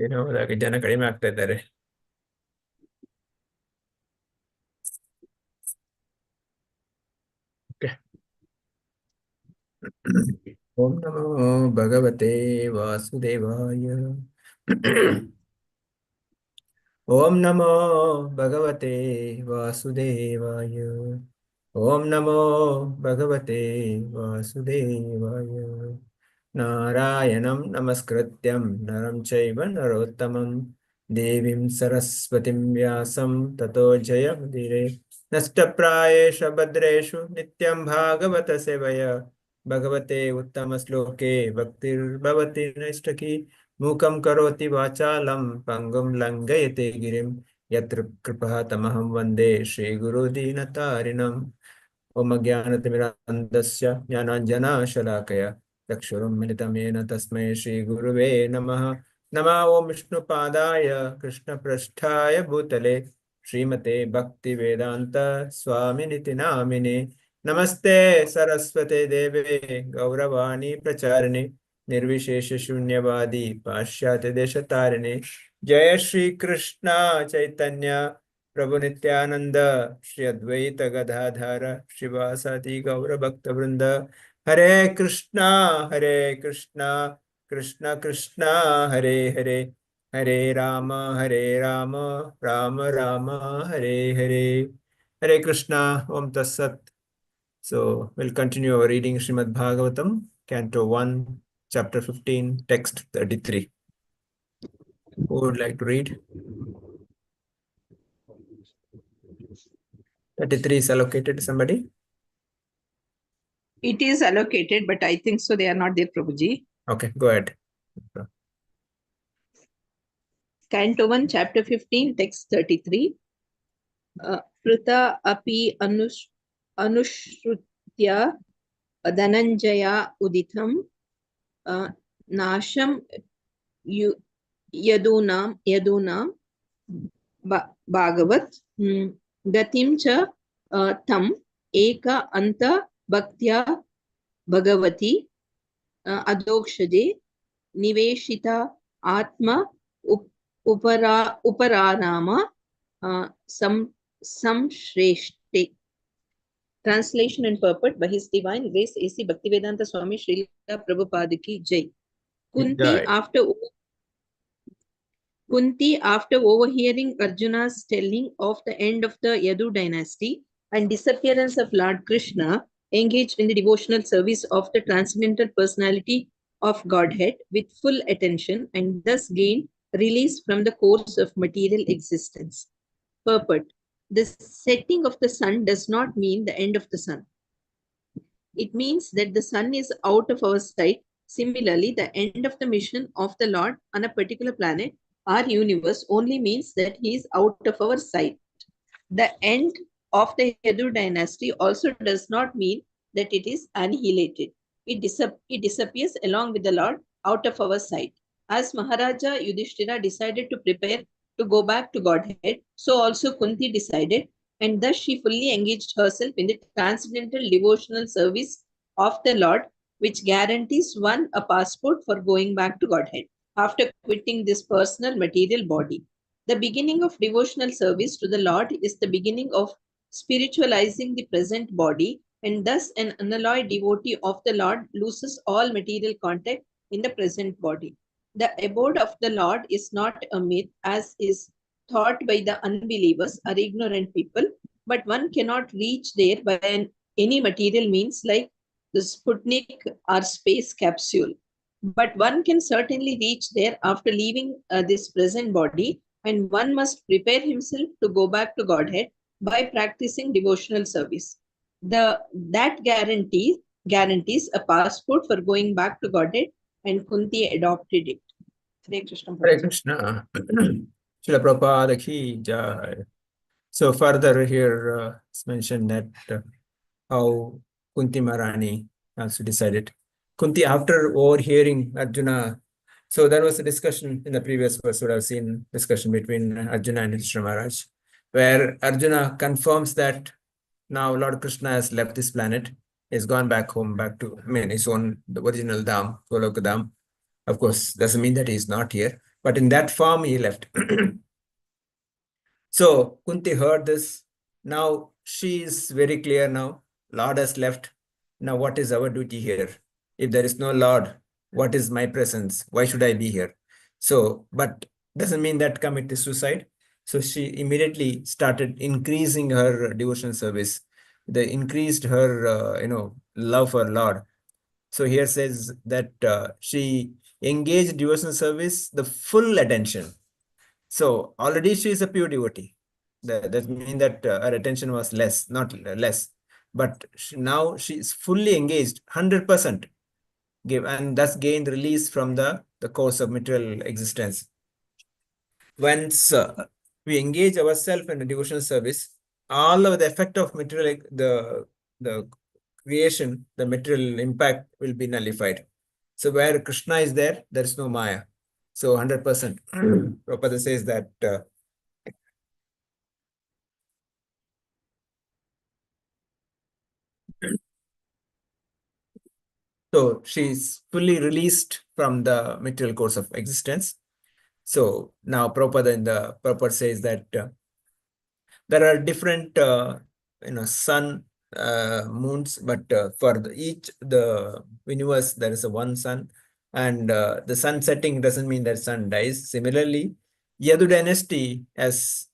ಇವಾಗ ಜನ ಕಡಿಮೆ ಆಗ್ತಾ ಇದ್ದಾರೆ. ಓಂ ನಮೋ ಭಗವತೆ ವಾಸುದೇವಾಯ. ಓಂ ನಮೋ ಭಗವತೆ ವಾಸುದೇವಾಯ. ಓಂ ನಮೋ ಭಗವತೆ ವಾಸುದೇವಾಯ. ನಾರಾಯಣಂ ನಮಸ್ಕೃತ್ಯಂ ನರಂ ಚೈವ ನರೋತ್ತಮಂ ದೇವಿಂ ಸರಸ್ವತಿಂ ವ್ಯಾಸಂ ತತೋ ಜಯಮುದಿರೆ. ನಷ್ಟಪ್ರಾಯೇಷು ಭದ್ರೇಷು ನಿತ್ಯಂ ಭಾಗವತ ಸೇವಯ ಭಗವತೆ ಉತ್ತಮ ಶ್ಲೋಕೆ ಭಕ್ತಿರ್ಭವತಿ ನೈಷ್ಟಕಿ. ಮೂಕಂ ಕರೋತಿ ವಾಚಾಲಂ ಪಂಗುಂ ಲಂಘಯತೆ ಗಿರಿಂ ಯತ್ರ ಕೃಪಾ ತಮಹಂ ವಂದೇ ಶ್ರೀ ಗುರು ದೀನತಾರಿಣಂ. ಓಂ ಅಜ್ಞಾನತಿಮಿರಾಂಧಸ್ಯ ಜ್ಞಾನಾಂಜನಶಲಾಕಯ ಚಕ್ಷುರುಂ ಮಿಲಿತಂ ಯೇನ ತಸ್ಮೈ ಶ್ರೀ ಗುರುವೇ ನಮಃ. ನಮಃ ಓಂ ವಿಷ್ಣುಪಾದಾಯ ಕೃಷ್ಣಪ್ರಸ್ಥಾಯ ಭೂತಲೆ ಶ್ರೀಮತೆ ಭಕ್ತಿ ವೇದಾಂತ ಸ್ವಾಮಿನಿತಿ ನಾಮಿನೆ. ನಮಸ್ತೆ ಸರಸ್ವತೆ ದೇವೆ ಗೌರವಾಣಿ ಪ್ರಚಾರಿಣಿ ನಿರ್ವಿಶೇಷ ಶೂನ್ಯವಾದಿ ಪಾಶ್ಚಾತ್ಯ ದೇಶತಾರಿಣಿ. ಜಯ ಶ್ರೀ ಕೃಷ್ಣ ಚೈತನ್ಯ ಪ್ರಭು ನಿತ್ಯಾನಂದ ಶ್ರೀ ಅದ್ವೈತ ಗದಾಧರ ಶ್ರೀವಾಸಾದಿ ಗೌರ ಭಕ್ತ ವೃಂದ. ಹರೇ ಕೃಷ್ಣ ಕೃಷ್ಣ ಕೃಷ್ಣ ಹರೇ ಹರೇ. ಹರೇ ರಾಮ ರಾಮ ರಾಮ ಹರೇ ಹರೇ. ಹರೇ ಕೃಷ್ಣ. ಓಂ ತತ್ಸತ್. So we'll continue our reading Srimad Bhagavatam, Canto 1, Chapter 15, Text 33. Who would like to read? 33 is allocated to somebody? It is allocated, but I think so they are not there, Prabhuji. Okay, go ahead. Canto 1, Chapter 15, Text 33. Prita api anushrutya dhananjaya uditam nasham yadunam bhagavat gatim cha tam eka anta bhaktya bhagavati adokshade niveshita atma uparanama samshreshte. Translation and purport by His Divine Grace A.C. Bhaktivedanta Swami Srila Prabhupada ki Jai. Kunti, after overhearing Arjuna's telling of the end of the Yadu dynasty and disappearance of Lord Krishna, engaged in the devotional service of the transcendental personality of Godhead with full attention and thus gained release from the course of material existence. Purport. The setting of the sun does not mean the end of the sun. It means that the sun is out of our sight. Similarly, the end of the mission of the Lord on a particular planet or universe only means that he is out of our sight. The end of the Yadu dynasty also does not mean that it is annihilated. It disappears along with the Lord out of our sight. As Maharaja Yudhishthira decided to prepare to go back to Godhead, so also Kunti decided, and thus she fully engaged herself in the transcendental devotional service of the Lord, which guarantees one a passport for going back to Godhead after quitting this personal material body. The beginning of devotional service to the Lord is the beginning of spiritualizing the present body, and thus an unalloyed devotee of the Lord loses all material contact in the present body. The abode of the Lord is not a myth, as is thought by the unbelievers or ignorant people, but one cannot reach there by any material means like the Sputnik or space capsule. But one can certainly reach there after leaving this present body, and one must prepare himself to go back to Godhead by practicing devotional service. That guarantees a passport for going back to Godhead, and Kunti adopted it. Hare Krishna. Hare Krishna. Srila Prabhupada ki jai. So further here it's mentioned that how Kunti Maharani also decided. Kunti, after overhearing Arjuna, so there was a discussion in the previous verse, would have seen discussion between Arjuna and Krishna Maharaj, where Arjuna confirms that now Lord Krishna has left this planet, he's gone back home, back to his own the original Dham, Goloka Dham. Of course, doesn't mean that he's not here, but in that form he left. So Kunti heard this. Now she is very clear now. Lord has left. Now what is our duty here? If there is no Lord, what is my presence? Why should I be here? So, but doesn't mean that commit suicide. So she immediately started increasing her devotion service. They increased her, love for Lord. So here says that she engaged devotion service, the full attention. So already she is a pure devotee. That means that her attention was less, not less. But now she is fully engaged, 100%, and thus gained release from the course of material existence. Once we engage ourselves in a devotional service, all of the effect of material, the creation, the material impact will be nullified. So where Krishna is there, there is no Maya. So 100%. Prabhupada says that so she is fully released from the material course of existence. So now Prabhupada in the purport says that there are different sun, moons, but for each the universe there is a one sun, and the sun setting doesn't mean that sun dies. Similarly, Yadu dynasty has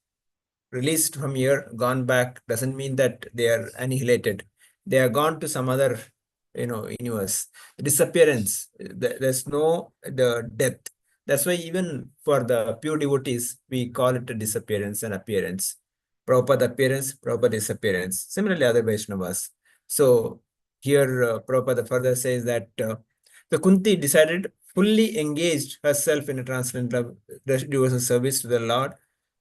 released from here, gone back, doesn't mean that they are annihilated. They are gone to some other, universe. Disappearance. There's no the death. That's why even for the pure devotees, we call it a disappearance and appearance. Prabhupada appearance, Prabhupada disappearance. Similarly, other Vaishnavas. So here, Prabhupada further says that the Kunti decided fully engaged herself in a transcendental devotional service to the Lord,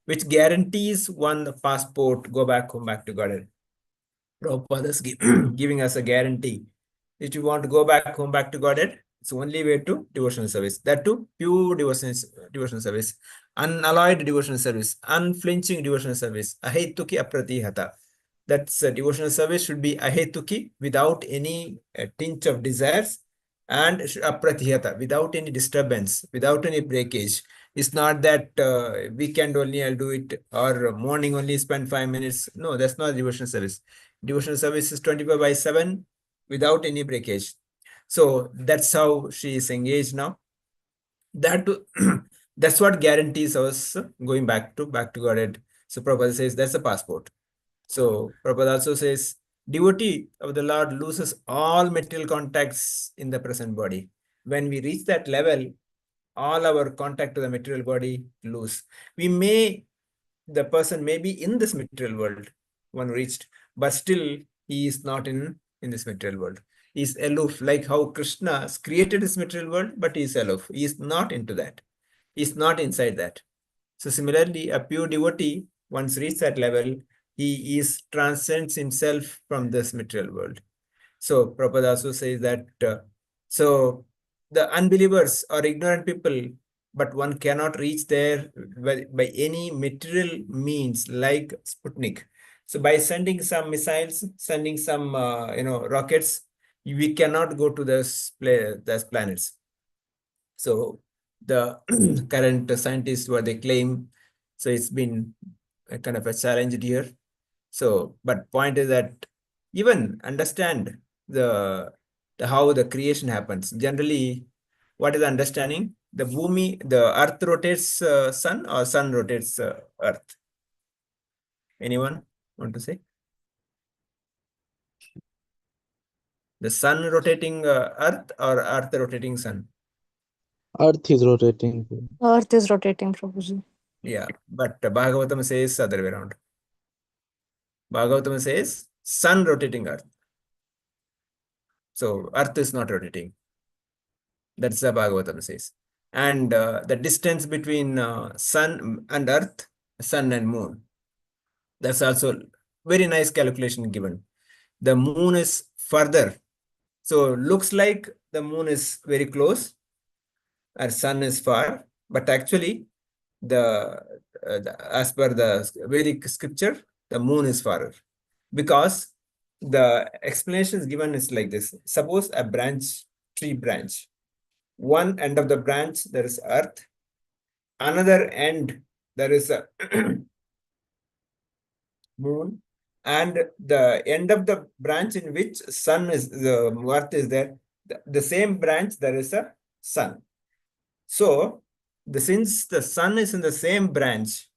which guarantees one the passport, go back home, back to Godhead. Prabhupada is giving us a guarantee. If you want to go back home, back to Godhead, it's the only way to devotional service. That too, pure devotional service, unalloyed devotional service, unflinching devotional service, ahetuki apratihata. That's devotional service should be ahetuki, without any tinge of desires, and apratihata, without any disturbance, without any breakage. It's not that weekend only I'll do it, or morning only spend 5 minutes. No, that's not devotional service. Devotional service is 24/7 without any breakage. So that's how she is engaged now. That that's what guarantees us going back to Godhead. So Prabhupada says that's a passport. So Prabhupada also says devotee of the Lord loses all material contacts in the present body. When we reach that level, all our contact to the material body lose. The person may be in this material world, one reached, but still he is not in this material world. He is aloof, like how Krishna has created this material world, but he is aloof. He is not into that. He is not inside that. So similarly, a pure devotee, once reached that level, he transcends himself from this material world. So Prabhupada also says that, so the unbelievers or ignorant people, but one cannot reach there by any material means like Sputnik. So by sending some missiles, sending some, rockets, we cannot go to those planets. So the current scientists, what they claim, so it's been a kind of a challenge here. So, but point is that even understand how the creation happens. Generally, what is the understanding? The earth rotates sun, or sun rotates earth. Anyone want to say? The sun rotating earth, or earth rotating sun? Earth is rotating. Earth is rotating, Prabhuji. Yeah, but Bhagavatam says other way around. Bhagavatam says sun rotating earth. So earth is not rotating. That's the Bhagavatam says. And the distance between sun and earth, sun and moon, that's also very nice calculation given. The moon is further. So looks like the moon is very close, our sun is far, but actually as per the Vedic scripture, the moon is farther, because the explanation is given is like this. Suppose a tree branch, one end of the branch there is earth, another end there is a moon, and the end of the branch in which sun is the earth is there, the same branch there is a sun. So since the sun is in the same branch,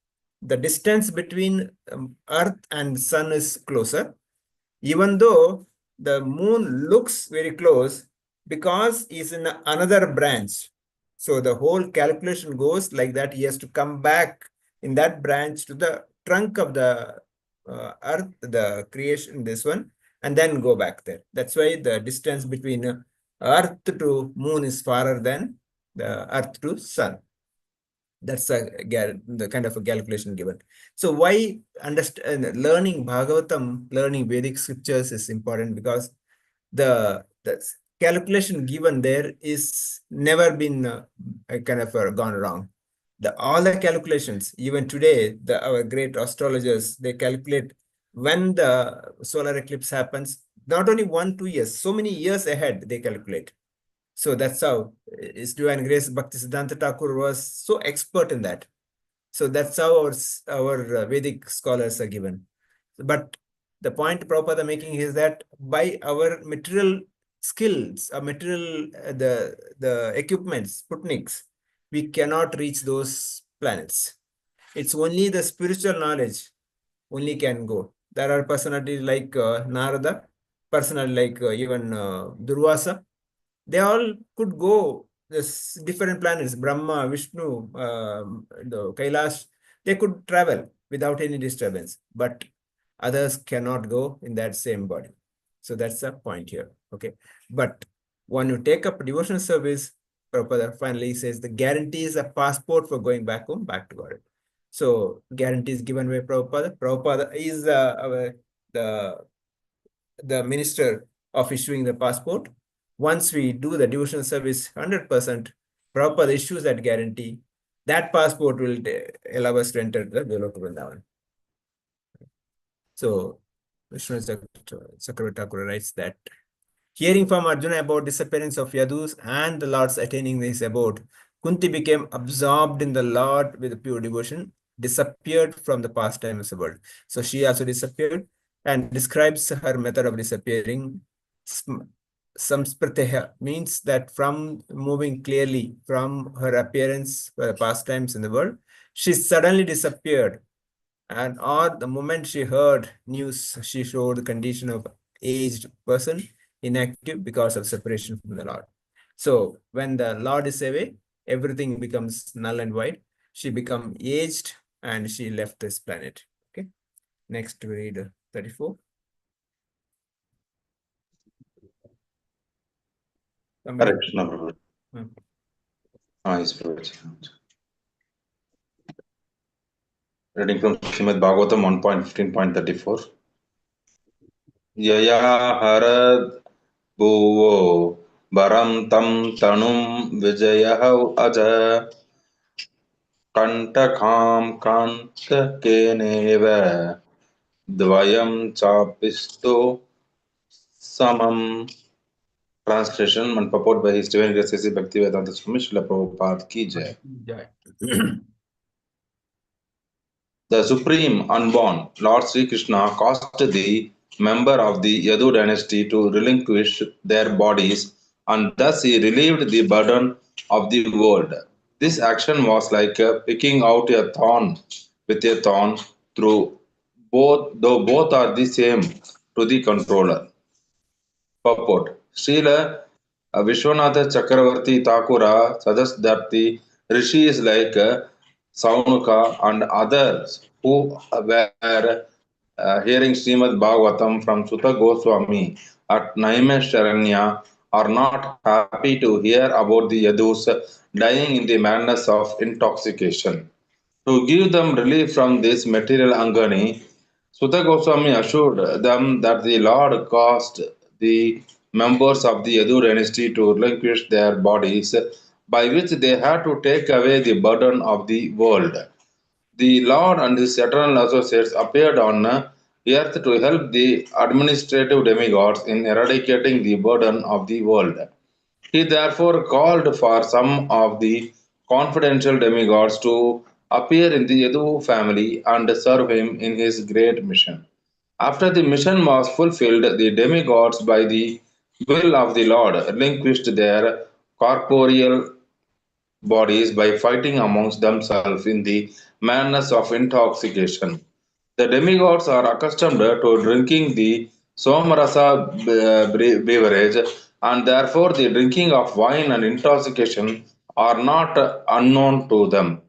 the distance between earth and sun is closer, even though the moon looks very close because it's in another branch. So the whole calculation goes like that. He has to come back in that branch to the trunk of the earth, the creation, this one, and then go back there. That's why the distance between earth to moon is farther than the earth to sun. That's the kind of a calculation given. So why learning Bhagavatam, learning Vedic scriptures is important, because the calculation given there is never been kind of gone wrong. All the calculations, even today, our great astrologers, they calculate when the solar eclipse happens, not only 1-2 years, so many years ahead they calculate. So that's how His Divine Grace Bhaktisiddhanta Thakur was so expert in that. So that's how our Vedic scholars are given. But the point Prabhupada making is that by our material skills, our material, the equipments, Sputniks, we cannot reach those planets. It's only the spiritual knowledge only can go. There are personalities like Narada, personality like even Durvasa. They all could go this different planets, Brahma, Vishnu, the Kailash. They could travel without any disturbance, but others cannot go in that same body. So that's the point here. Okay. But when you take up devotional service, Prabhupada finally says the guarantee is a passport for going back home, back to God. So guarantee is given by Prabhupada. Prabhupada is the minister of issuing the passport. Once we do the devotional service 100%, Prabhupada issues that guarantee. That passport will allow us to enter the Goloka Vrindavan. So Vishnu Chakravarti Thakur writes that, hearing from Arjuna about disappearance of Yadus and the Lord's attaining his abode, Kunti became absorbed in the Lord with pure devotion, disappeared from the pastime of the world. So she also disappeared and describes her method of disappearing. Samspriteha means that from moving clearly from her appearance for the pastimes in the world, she suddenly disappeared. And or the moment she heard news, she showed the condition of aged person, inactive because of separation from the Lord. So when the Lord is away, everything becomes null and void. She become aged and she left this planet. Okay. Next we read 34. Hare Krishna, Prabhu. Hmm. Yes, Prabhu. Reading from Srimad Bhagavatam 1.15.34. Yaya harad bhuvo baram tam tanum vijayah aja kantakam kanta keneva dvayam chapisto samam. Translation and purport by His Divine Grace A.C. Bhaktivedanta Swami Srila Prabhupada ki jai. The Supreme Unborn Lord Sri Krishna caused the member of the Yadu dynasty to relinquish their bodies, and thus he relieved the burden of the world. This action was like picking out a thorn with a thorn through both, though both are the same to the controller. Purport. Srila Vishwanatha Chakravarti Thakura suggests that the rishis like Saunuka and others who were hearing Srimad Bhagavatam from Sutta Goswami at Naimesharanya are not happy to hear about the Yadus dying in the madness of intoxication. To give them relief from this material agony, Sutta Goswami assured them that the Lord caused the members of the Yadu dynasty to relinquish their bodies, by which they had to take away the burden of the world. The Lord and his eternal associates appeared on earth to help the administrative demigods in eradicating the burden of the world. He therefore called for some of the confidential demigods to appear in the Yadu family and serve him in his great mission. After the mission was fulfilled, the demigods, by the will of the Lord, relinquished their corporeal bodies by fighting amongst themselves in the madness of intoxication. The demigods are accustomed to drinking the somarasa beverage, and therefore the drinking of wine and intoxication are not unknown to them.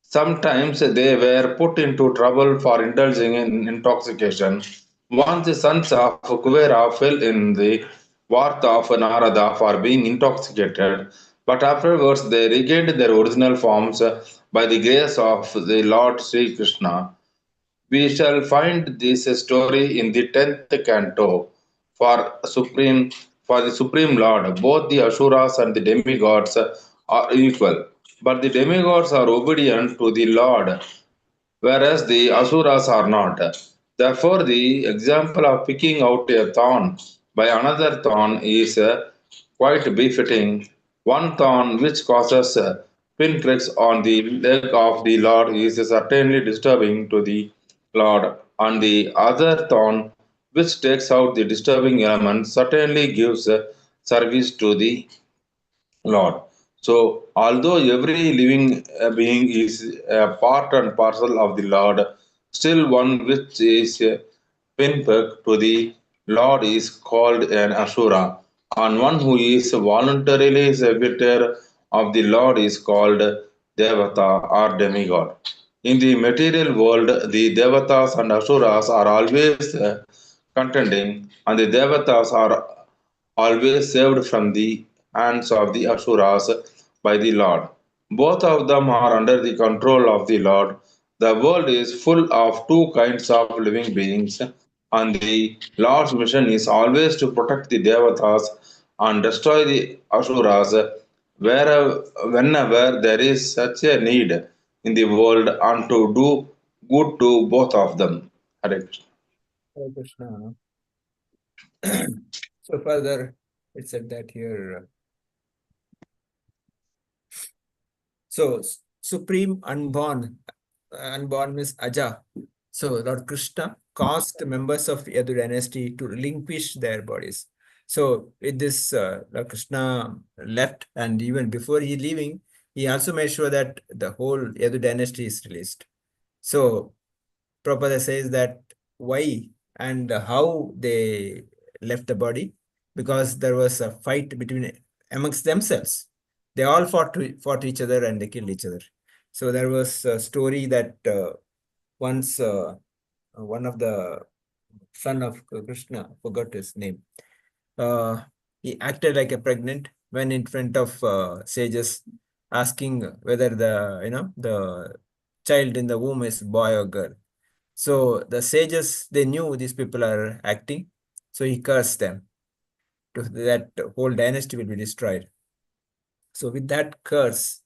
Sometimes they were put into trouble for indulging in intoxication. Once the sons of Kuvera fell in the wrath of Narada for being intoxicated, but afterwards they regained their original forms by the grace of the Lord Sri Krishna. We shall find this story in the 10th canto for the Supreme Lord. Both the Asuras and the demigods are equal, but the demigods are obedient to the Lord, whereas the Asuras are not. Therefore, the example of picking out a thorn by another thorn is quite befitting. One thorn which causes pinpricks on the leg of the Lord is certainly disturbing to the Lord, and the other thorn which takes out the disturbing element certainly gives service to the Lord. So, although every living being is a part and parcel of the Lord, still one which is a pinprick to the Lord is called an Asura, and one who is voluntarily servitor of the Lord is called Devata or demigod. In the material world, the Devatas and Asuras are always contending, and the Devatas are always saved from the hands of the Asuras by the Lord. Both of them are under the control of the Lord. The world is full of two kinds of living beings, and the Lord's mission is always to protect the Devatas and destroy the Asuras whenever there is such a need in the world, and to do good to both of them. Hare Krishna. Hare Krishna. So further, it said that here. So supreme unborn means Aja. So Lord Krishna caused the members of Yadu dynasty to relinquish their bodies. So with this, Lord Krishna left, and even before he leaving, he also made sure that the whole Yadu dynasty is released. So Prabhupada says that why and how they left the body, because there was a fight amongst themselves. They all fought each other and they killed each other. So there was a story that once one of the son of Krishna, forgot his name, he acted like a pregnant when in front of sages, asking whether the child in the womb is boy or girl. So the sages, they knew these people are acting, so he cursed them. That whole dynasty will be destroyed. So with that curse,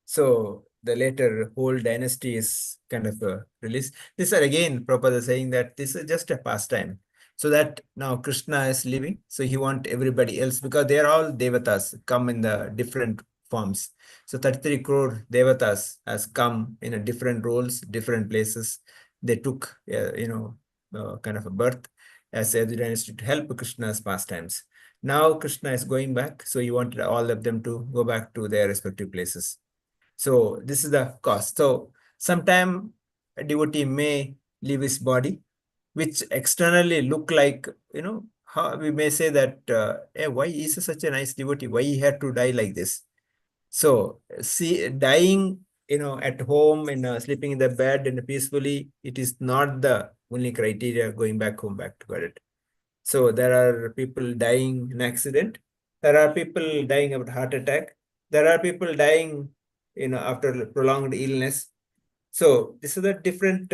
so the later whole dynasty is kind of released. These are again Prabhupada saying that this is just a pastime. So that now Krishna is living, so he want everybody else, because they are all devatas, come in the different forms. So 33 crore devatas has come in a different roles, different places. They took, kind of a birth as a dynasty to help Krishna's pastimes. Now Krishna is going back, so he wanted all of them to go back to their respective places. So this is the cost. So sometime a devotee may leave his body, which externally look like, how we may say that, hey, why is he such a nice devotee? Why he had to die like this? So see, dying, at home and sleeping in the bed and peacefully, it is not the only criteria going back home, back to God. So there are people dying in accident. There are people dying of heart attack. There are people dying, after prolonged illness. So this is the different,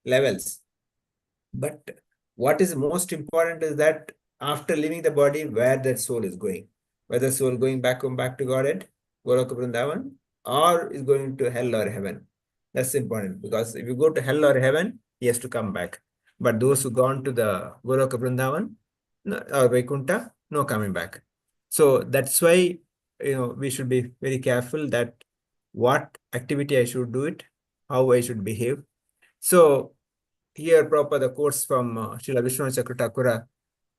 levels. But what is most important is that after leaving the body, where that soul is going, whether soul going back home, back to Godhead, Goloka Vrindavan, or is going to hell or heaven. That's important, because if you go to hell or heaven, he has to come back. But those who gone to the Goloka Vrindavan or Vaikuntha, no coming back. So that's why we should be very careful that what activity I should do it, how I should behave. So here proper the quotes from Srila Vishwanath Chakratakura,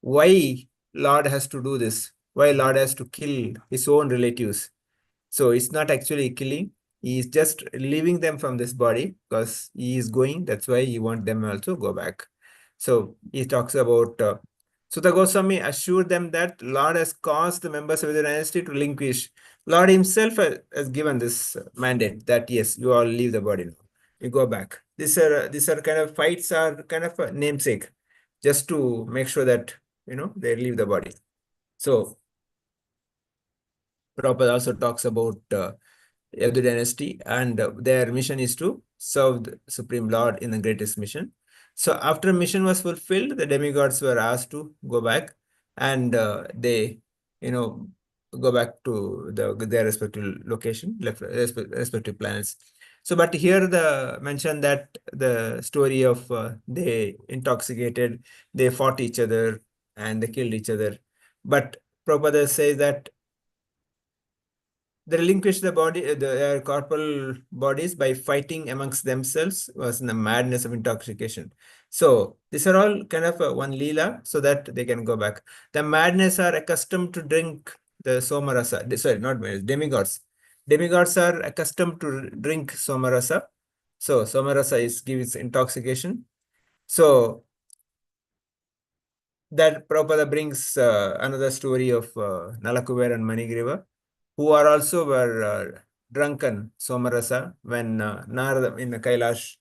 why Lord has to do this, why Lord has to kill his own relatives. So it's not actually killing, he is just leaving them from this body because he is going, that's why he wants them also go back. So he talks about Sutta Goswami assured them that Lord has caused the members of the dynasty to relinquish. Lord himself has given this mandate that yes, you all leave the body now, you go back. These are kind of fights are kind of a namesake, just to make sure that they leave the body. So Prabhupada also talks about Yadu dynasty, and their mission is to serve the Supreme Lord in the greatest mission. So after mission was fulfilled, the demigods were asked to go back, and they, go back to their respective location, respective planets. So, but here the mention that the story of they intoxicated, they fought each other, and they killed each other. But Prabhupada says that they relinquished their corporal bodies by fighting amongst themselves was in the madness of intoxication. So these are all kind of one leela so that they can go back. The madness are accustomed to drink the somarasa. Sorry, not demigods. Demigods are accustomed to drink somarasa. So somarasa gives intoxication. So that Prabhupada brings another story of Nalakuber and Manigriva, who were drunken somarasa when Narada in the Kailash.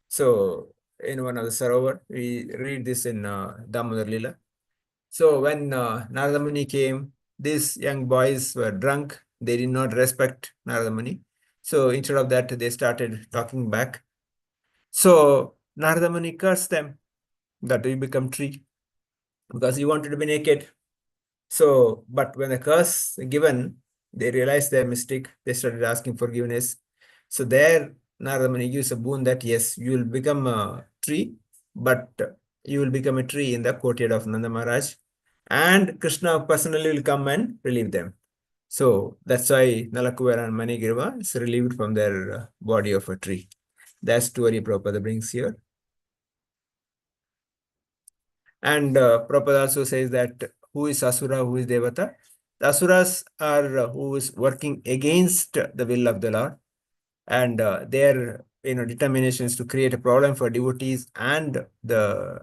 So in one of the Sarovar, we read this in Damodar Lila. So when Narada Muni came, these young boys were drunk. They did not respect Narada Muni. So instead of that, they started talking back. So Narada Muni cursed them that you become tree because you wanted to be naked. So, but when the curse given, they realized their mistake. They started asking forgiveness. So there, Narada Muni gives a boon that yes, you will become a tree, but you will become a tree in the courtyard of Nanda Maharaj, and Krishna personally will come and relieve them. So that's why Nalakuvar and Manigriva is relieved from their body of a tree. That's story Prabhupada brings here. And Prabhupada also says that who is Asura, who is Devata? The Asuras are who is working against the will of the Lord, and their determination is to create a problem for devotees and the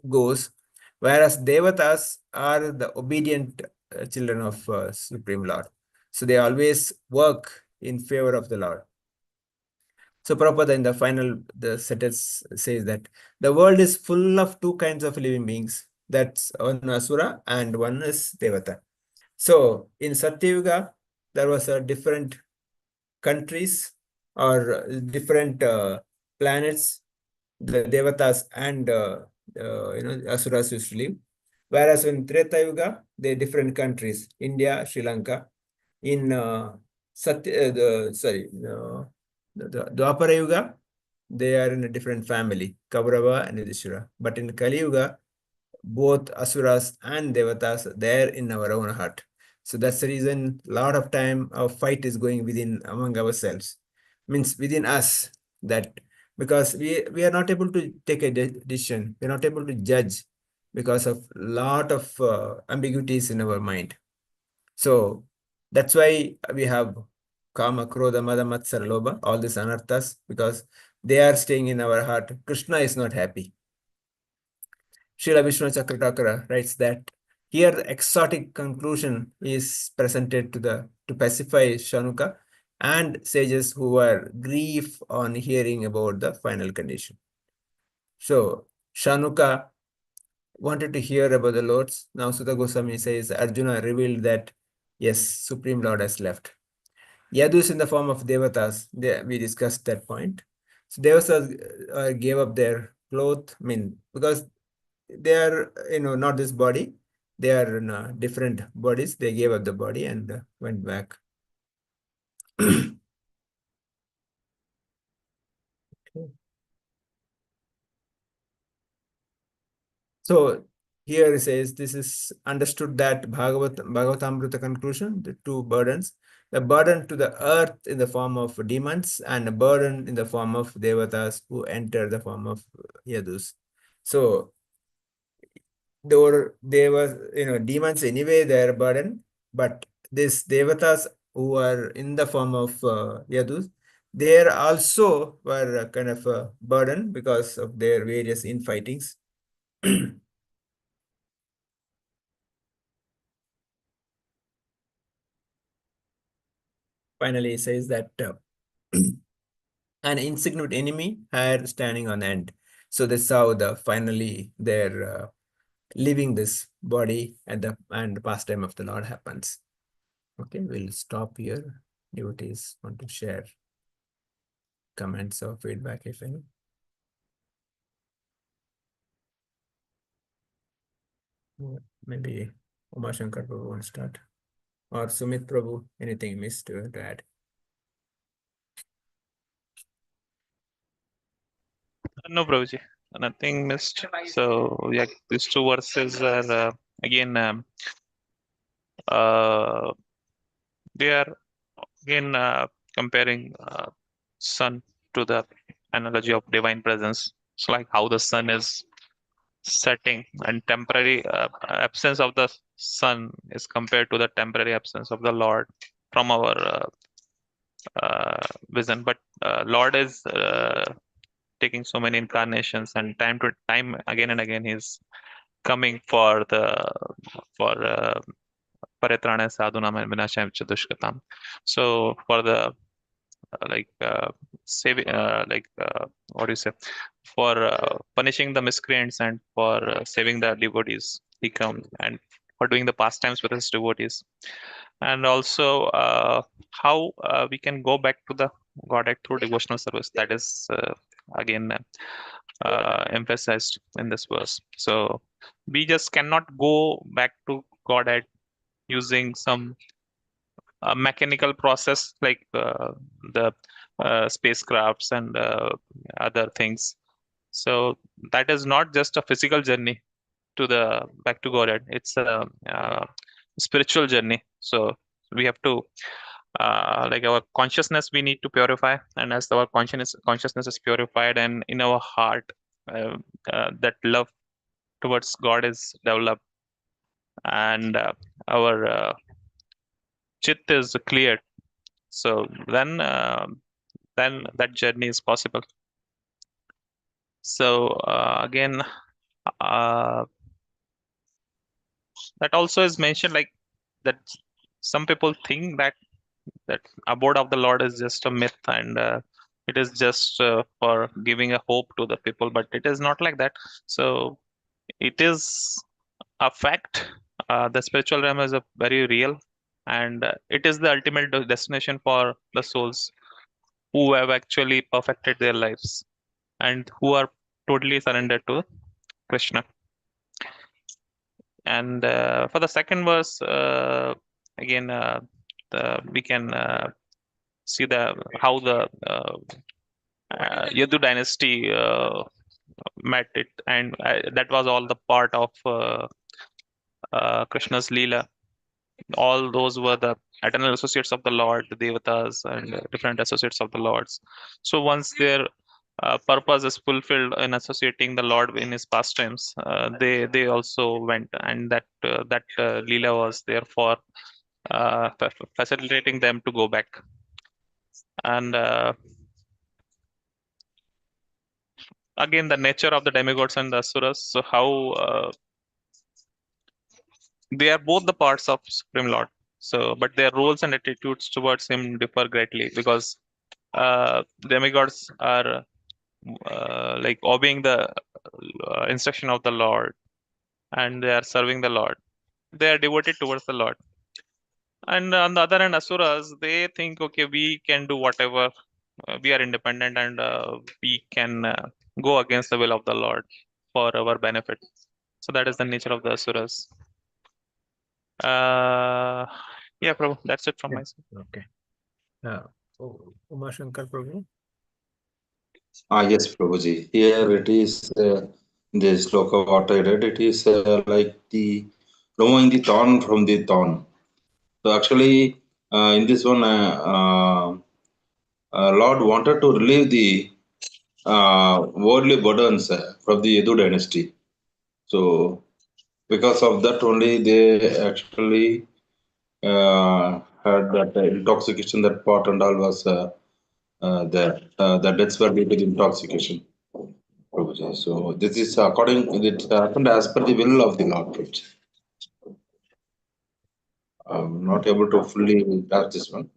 goes, whereas Devatas are the obedient children of Supreme Lord. So they always work in favor of the Lord. So Prabhupada in the final sentence says that the world is full of two kinds of living beings. That's one Asura and one is Devata. So in Satyuga, there was a different countries or different planets, the Devatas and Asuras used to live. Whereas in Treta Yuga, they different countries, India, Sri Lanka. In the Dwapara Yuga, they are in a different family, Kaurava and Yudhishthira. But in Kali Yuga, both Asuras and Devatas, they're in our own heart. So that's the reason a lot of time our fight is going within among ourselves. Means within us, that because we are not able to take a decision, we're not able to judge because of lot of ambiguities in our mind. So that's why we have Kama, Krodha, Mada, Matsara, Lobha, all these anarthas, because they are staying in our heart. Krishna is not happy. Srila Vishwanath Chakratakara writes that here the exotic conclusion is presented to pacify Shanuka and sages who were grief on hearing about the final condition. So Shanuka wanted to hear about the Lords. Now Sutta Goswami says Arjuna revealed that yes, Supreme Lord has left. Yadus in the form of Devatas, we discussed that point. So Devatas gave up their cloth, because they are, not this body. They are in different bodies. They gave up the body and went back. So here it says this is understood that Bhagavatamrita conclusion, the two burdens, the burden to the earth in the form of demons and a burden in the form of devatas who enter the form of yadus. So they were demons anyway, they're burden, but these devatas who are in the form of yadus, they also were a kind of a burden because of their various infightings. Finally, it says that an insignificant enemy had standing on end. So that's how finally they're leaving this body and the pastime of the Lord happens. Okay, we'll stop here. Devotees want to share comments or feedback, if any. Maybe Uma Shankar Prabhu wants to start. Or Sumit Prabhu, anything missed to add? No, Prabhuji, nothing missed. So yeah, these two verses are again they are again comparing sun to the analogy of divine presence. It's like how the sun is setting and temporary absence of the sun is compared to the temporary absence of the Lord from our vision. But Lord is taking so many incarnations, and time to time again and again he's coming for Paritrana Sadhunam and Vinasham Chadushkatam. So for the saving what do you say, for punishing the miscreants and for saving the devotees, he comes, and for doing the pastimes with his devotees. And also how we can go back to the Godhead through devotional service, that is again emphasized in this verse. So we just cannot go back to Godhead using some mechanical process like the spacecrafts and other things. So that is not just a physical journey to the back to Godhead. It's a spiritual journey. So we have to like our consciousness we need to purify, and as our consciousness is purified, and in our heart that love towards God is developed, and our chit is cleared, so then that journey is possible. So again that also is mentioned, like that some people think that abode of the Lord is just a myth, and it is just for giving a hope to the people, but it is not like that. So it is a fact. The spiritual realm is a very real, and it is the ultimate destination for the souls who have actually perfected their lives and who are totally surrendered to Krishna. And for the second verse, again, we can see how the Yadu dynasty met it, and that was all the part of Krishna's Leela. All those were the eternal associates of the Lord, the Devatas, and different associates of the Lords. So once their purpose is fulfilled in associating the Lord in his pastimes, they also went, and that Leela was there for facilitating them to go back. And again, the nature of the demigods and the asuras, so how they are both the parts of Supreme Lord. So, but their roles and attitudes towards him differ greatly, because demigods are like obeying the instruction of the Lord, and they are serving the Lord. They are devoted towards the Lord. And on the other hand, asuras, they think, okay, we can do whatever. We are independent, and we can go against the will of the Lord for our benefit. So that is the nature of the asuras. Yeah, Prabhu, that's it from my side. Okay. Uma Shankar Prabhu. Yes, Prabhuji. Here it is this sloka what I read, it is like the removing the thorn from the thorn. So actually, in this one, Lord wanted to relieve the worldly burdens from the Yadu dynasty. So because of that only, they actually had that intoxication, that pot and all was there. The deaths were due to the intoxication. Prabhuji. So this is according, it happened as per the will of the Lord. Prabhuji. I'm not able to fully grasp this one,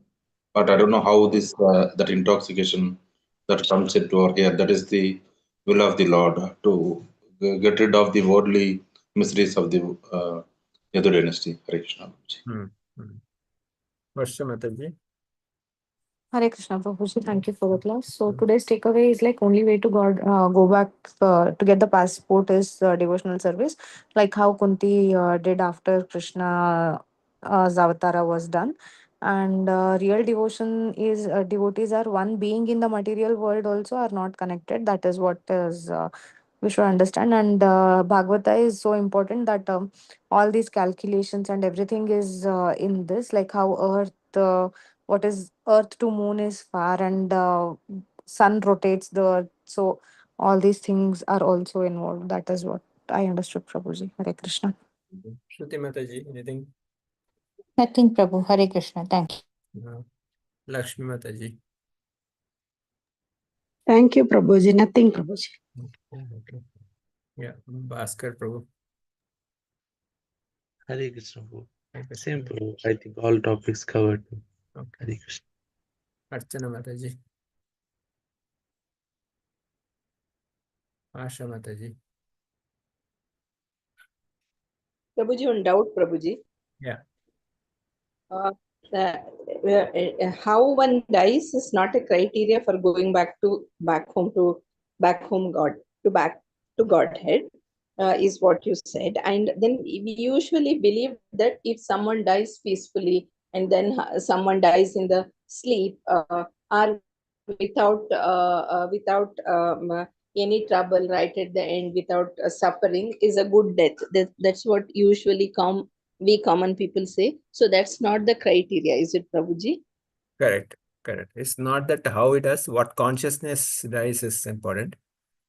but I don't know how this that intoxication that comes into our here. That is the will of the Lord to get rid of the worldly miseries of the Yadu dynasty. Hare Krishna. Hmm. Varsha Mataji. Hare Krishna Prabhuji, thank you for the class. So today's takeaway is like only way to God go back to get the passport is devotional service, like how Kunti did after Krishna Avatara was done. And real devotion is devotees are one being in the material world also are not connected. That is what is we should understand. And Bhagavata is so important that all these calculations and everything is in this, like how earth. What is earth to moon is far and sun rotates the earth, so all these things are also involved. That is what I understood, Prabhuji. Hare Krishna. Shruti Mataji, anything? Nothing, Prabhu. Hare Krishna. Thank you. No. Lakshmi Mataji. Thank you, Prabhuji. Nothing, Prabhuji. Okay. Yeah, Bhaskar Prabhu. Hare Krishna, Prabhu. Hare Krishna. Same, Prabhu. I think all topics covered. Okay. Hare Krishna. Archana Mataji. Asha Mataji. Prabhuji, one doubt, Prabhuji. Yeah. How one dies is not a criteria for going back home God to back to Godhead, is what you said. And then we usually believe that if someone dies peacefully and then someone dies in the sleep or without any trouble right at the end, without suffering, is a good death. That's what usually we common people say. So that's not the criteria, is it, Prabhuji? Correct. It's not that how it does, what consciousness dies is important.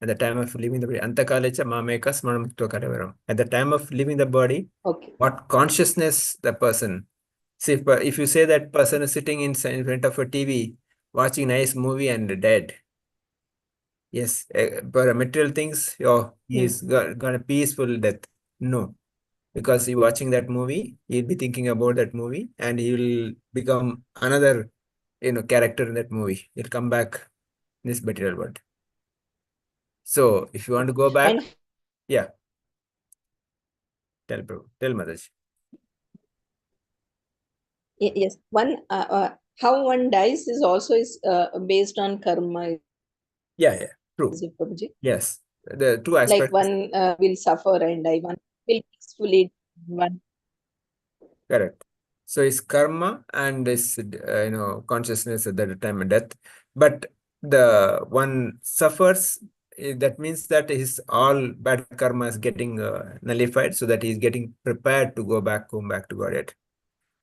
At the time of leaving the body, Antakalecha Mameka Smaramukto Kalevaram. At the time of leaving the body, Okay. what consciousness the person. See, if you say that person is sitting in front of a TV, watching nice movie and dead. Yes, but material things, he's got a peaceful death. No, because he watching that movie, he'll be thinking about that movie and he will become another, character in that movie. He'll come back in this material world. So if you want to go back, And yeah. Tell Mataji. yes, how one dies is also based on karma, Yeah, true. is it, Prabhuji? Yes, the two Like aspects. one will suffer and die, one will peacefully, one. Correct. So it's karma and this, consciousness at the time of death. But the one suffers, that means that his all bad karma is getting nullified, so that he's getting prepared to go back home, back to Godhead.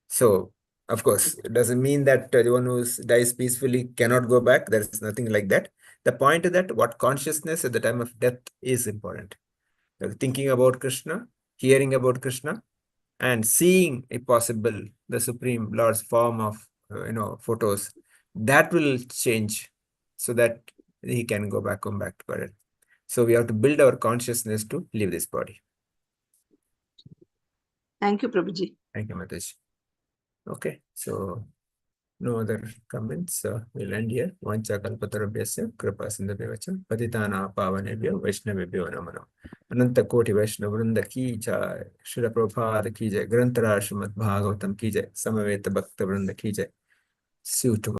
So, of course, it doesn't mean that the one who dies peacefully cannot go back. There's nothing like that. The point is that what consciousness at the time of death is important. Thinking about Krishna, hearing about Krishna, and seeing, if possible, the Supreme Lord's form of, photos, that will change so that he can go back home, back to Godhead. So we have to build our consciousness to leave this body. Thank you, Prabhuji. Thank you, Mataji. Okay, so no other comments. We'll end here. Vancha kalpatarabhyasya kripa sindhubhyacha patitana pavanebhyo vaishnavebhyo namo namo. Ananta Koti Vaishnava Vrinda ki jai, Srila Prabhupada ki jai, Granthara Srimad Bhagavatam ki jai, Samaveta Bhakta Vrinda ki jai. See you tomorrow.